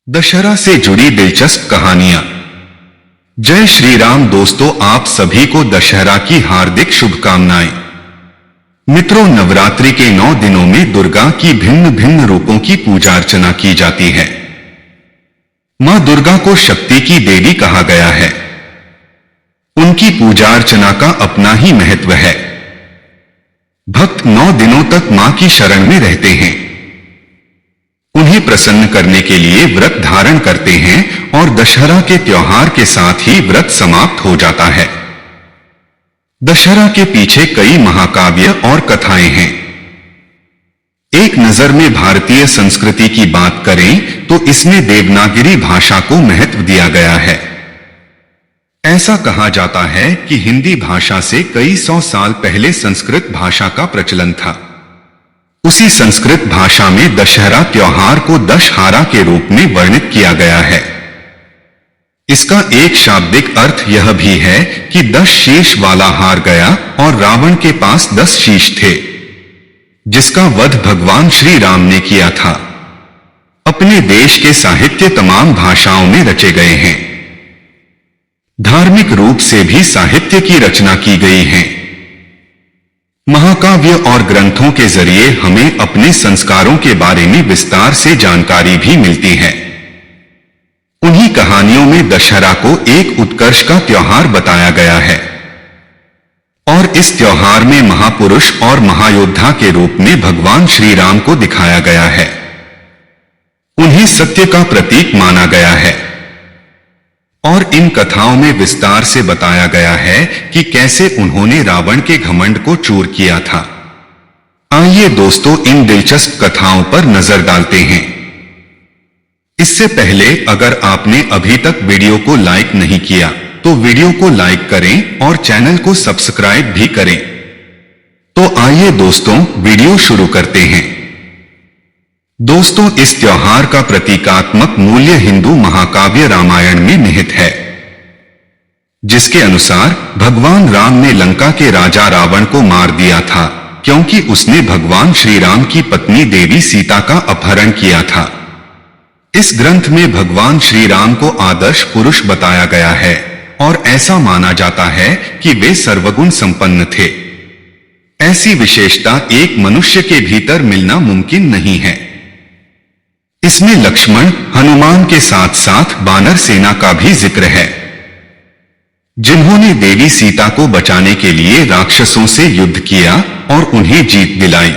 दशहरा से जुड़ी दिलचस्प कहानियां। जय श्री राम दोस्तों, आप सभी को दशहरा की हार्दिक शुभकामनाएं। मित्रों, नवरात्रि के 9 दिनों में दुर्गा की भिन्न भिन्न रूपों की पूजा अर्चना की जाती है। मां दुर्गा को शक्ति की देवी कहा गया है। उनकी पूजा अर्चना का अपना ही महत्व है। भक्त 9 दिनों तक मां की शरण में रहते हैं। उन्हें प्रसन्न करने के लिए व्रत धारण करते हैं और दशहरा के त्योहार के साथ ही व्रत समाप्त हो जाता है। दशहरा के पीछे कई महाकाव्य और कथाएं हैं। एक नजर में भारतीय संस्कृति की बात करें तो इसमें देवनागरी भाषा को महत्व दिया गया है। ऐसा कहा जाता है कि हिंदी भाषा से कई 100 साल पहले संस्कृत भाषा का प्रचलन था। उसी संस्कृत भाषा में दशहरा त्योहार को दशहारा के रूप में वर्णित किया गया है। इसका एक शाब्दिक अर्थ यह भी है कि 10 शीश वाला हार गया और रावण के पास 10 शीश थे, जिसका वध भगवान श्री राम ने किया था। अपने देश के साहित्य तमाम भाषाओं में रचे गए हैं। धार्मिक रूप से भी साहित्य की रचना की गई है। महाकाव्य और ग्रंथों के जरिए हमें अपने संस्कारों के बारे में विस्तार से जानकारी भी मिलती है। उन्हीं कहानियों में दशहरा को एक उत्कर्ष का त्योहार बताया गया है और इस त्योहार में महापुरुष और महायोद्धा के रूप में भगवान श्री राम को दिखाया गया है। उन्हें सत्य का प्रतीक माना गया है और इन कथाओं में विस्तार से बताया गया है कि कैसे उन्होंने रावण के घमंड को चूर किया था। आइए दोस्तों, इन दिलचस्प कथाओं पर नजर डालते हैं। इससे पहले अगर आपने अभी तक वीडियो को लाइक नहीं किया तो वीडियो को लाइक करें और चैनल को सब्सक्राइब भी करें। तो आइए दोस्तों, वीडियो शुरू करते हैं। दोस्तों, इस त्योहार का प्रतीकात्मक मूल्य हिंदू महाकाव्य रामायण में निहित है, जिसके अनुसार भगवान राम ने लंका के राजा रावण को मार दिया था क्योंकि उसने भगवान श्री राम की पत्नी देवी सीता का अपहरण किया था। इस ग्रंथ में भगवान श्री राम को आदर्श पुरुष बताया गया है और ऐसा माना जाता है कि वे सर्वगुण संपन्न थे। ऐसी विशेषता एक मनुष्य के भीतर मिलना मुमकिन नहीं है। इसमें लक्ष्मण, हनुमान के साथ साथ वानर सेना का भी जिक्र है, जिन्होंने देवी सीता को बचाने के लिए राक्षसों से युद्ध किया और उन्हें जीत दिलाई।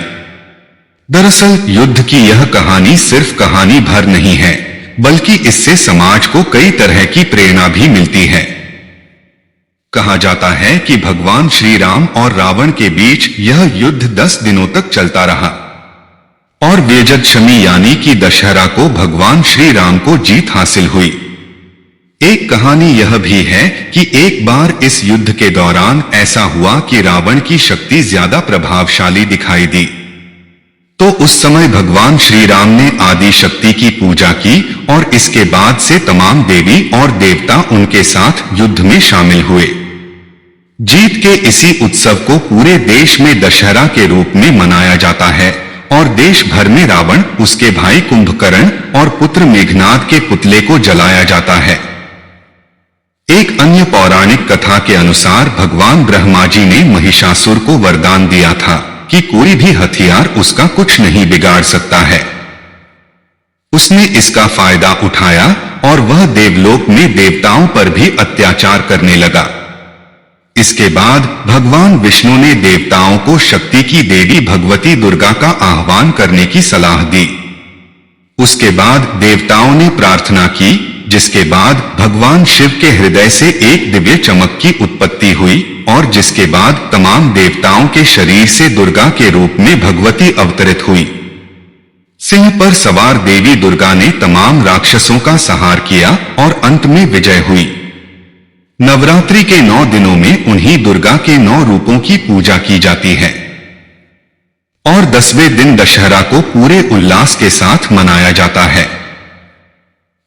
दरअसल युद्ध की यह कहानी सिर्फ कहानी भर नहीं है, बल्कि इससे समाज को कई तरह की प्रेरणा भी मिलती है। कहा जाता है कि भगवान श्री राम और रावण के बीच यह युद्ध 10 दिनों तक चलता रहा और विजयदशमी यानी कि दशहरा को भगवान श्री राम को जीत हासिल हुई। एक कहानी यह भी है कि एक बार इस युद्ध के दौरान ऐसा हुआ कि रावण की शक्ति ज्यादा प्रभावशाली दिखाई दी, तो उस समय भगवान श्री राम ने आदि शक्ति की पूजा की और इसके बाद से तमाम देवी और देवता उनके साथ युद्ध में शामिल हुए। जीत के इसी उत्सव को पूरे देश में दशहरा के रूप में मनाया जाता है और देश भर में रावण, उसके भाई कुंभकर्ण और पुत्र मेघनाद के पुतले को जलाया जाता है। एक अन्य पौराणिक कथा के अनुसार भगवान ब्रह्मा जी ने महिषासुर को वरदान दिया था कि कोई भी हथियार उसका कुछ नहीं बिगाड़ सकता है। उसने इसका फायदा उठाया और वह देवलोक में देवताओं पर भी अत्याचार करने लगा। इसके बाद भगवान विष्णु ने देवताओं को शक्ति की देवी भगवती दुर्गा का आह्वान करने की सलाह दी। उसके बाद देवताओं ने प्रार्थना की, जिसके बाद भगवान शिव के हृदय से एक दिव्य चमक की उत्पत्ति हुई और जिसके बाद तमाम देवताओं के शरीर से दुर्गा के रूप में भगवती अवतरित हुई। सिंह पर सवार देवी दुर्गा ने तमाम राक्षसों का संहार किया और अंत में विजय हुई। नवरात्रि के 9 दिनों में उन्हीं दुर्गा के 9 रूपों की पूजा की जाती है और 10वें दिन दशहरा को पूरे उल्लास के साथ मनाया जाता है।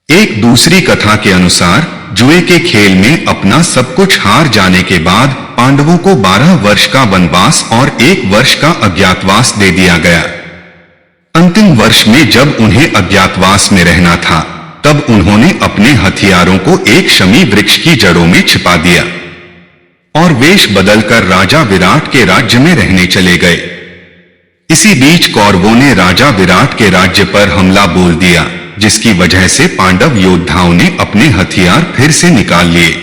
एक दूसरी कथा के अनुसार जुए के खेल में अपना सब कुछ हार जाने के बाद पांडवों को 12 वर्ष का वनवास और 1 वर्ष का अज्ञातवास दे दिया गया। अंतिम वर्ष में जब उन्हें अज्ञातवास में रहना था, तब उन्होंने अपने हथियारों को एक शमी वृक्ष की जड़ों में छिपा दिया और वेश बदलकर राजा विराट के राज्य में रहने चले गए। इसी बीच कौरवों ने राजा विराट के राज्य पर हमला बोल दिया, जिसकी वजह से पांडव योद्धाओं ने अपने हथियार फिर से निकाल लिए।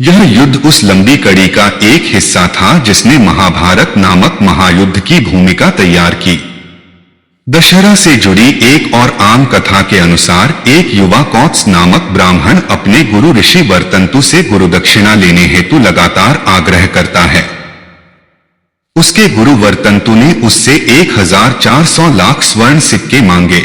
यह युद्ध उस लंबी कड़ी का एक हिस्सा था जिसने महाभारत नामक महायुद्ध की भूमिका तैयार की। दशहरा से जुड़ी एक और आम कथा के अनुसार एक युवा कौत्स नामक ब्राह्मण अपने गुरु ऋषि वर्तंतु से गुरुदक्षिणा लेने हेतु लगातार आग्रह करता है। उसके गुरु वर्तंतु ने उससे 1400 लाख स्वर्ण सिक्के मांगे।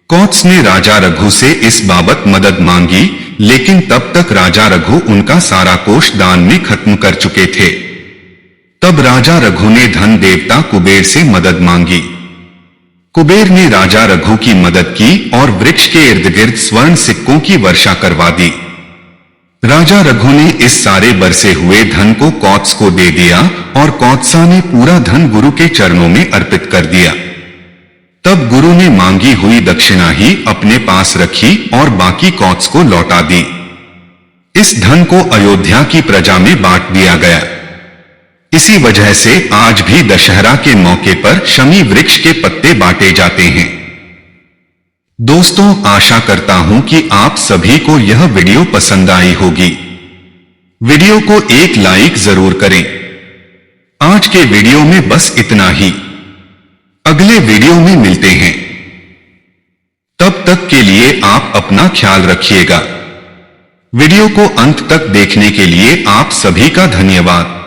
कौत्स ने राजा रघु से इस बाबत मदद मांगी, लेकिन तब तक राजा रघु उनका सारा कोष दान में खत्म कर चुके थे। तब राजा रघु ने धन देवता कुबेर से मदद मांगी। कुबेर ने राजा रघु की मदद की और वृक्ष के इर्द गिर्द स्वर्ण सिक्कों की वर्षा करवा दी। राजा रघु ने इस सारे बरसे हुए धन को कौत्स को दे दिया और कौत्सा ने पूरा धन गुरु के चरणों में अर्पित कर दिया। तब गुरु ने मांगी हुई दक्षिणा ही अपने पास रखी और बाकी कौत्स को लौटा दी। इस धन को अयोध्या की प्रजा में बांट दिया गया। इसी वजह से आज भी दशहरा के मौके पर शमी वृक्ष के पत्ते बांटे जाते हैं। दोस्तों, आशा करता हूं कि आप सभी को यह वीडियो पसंद आई होगी। वीडियो को एक लाइक जरूर करें। आज के वीडियो में बस इतना ही। अगले वीडियो में मिलते हैं। तब तक के लिए आप अपना ख्याल रखिएगा। वीडियो को अंत तक देखने के लिए आप सभी का धन्यवाद।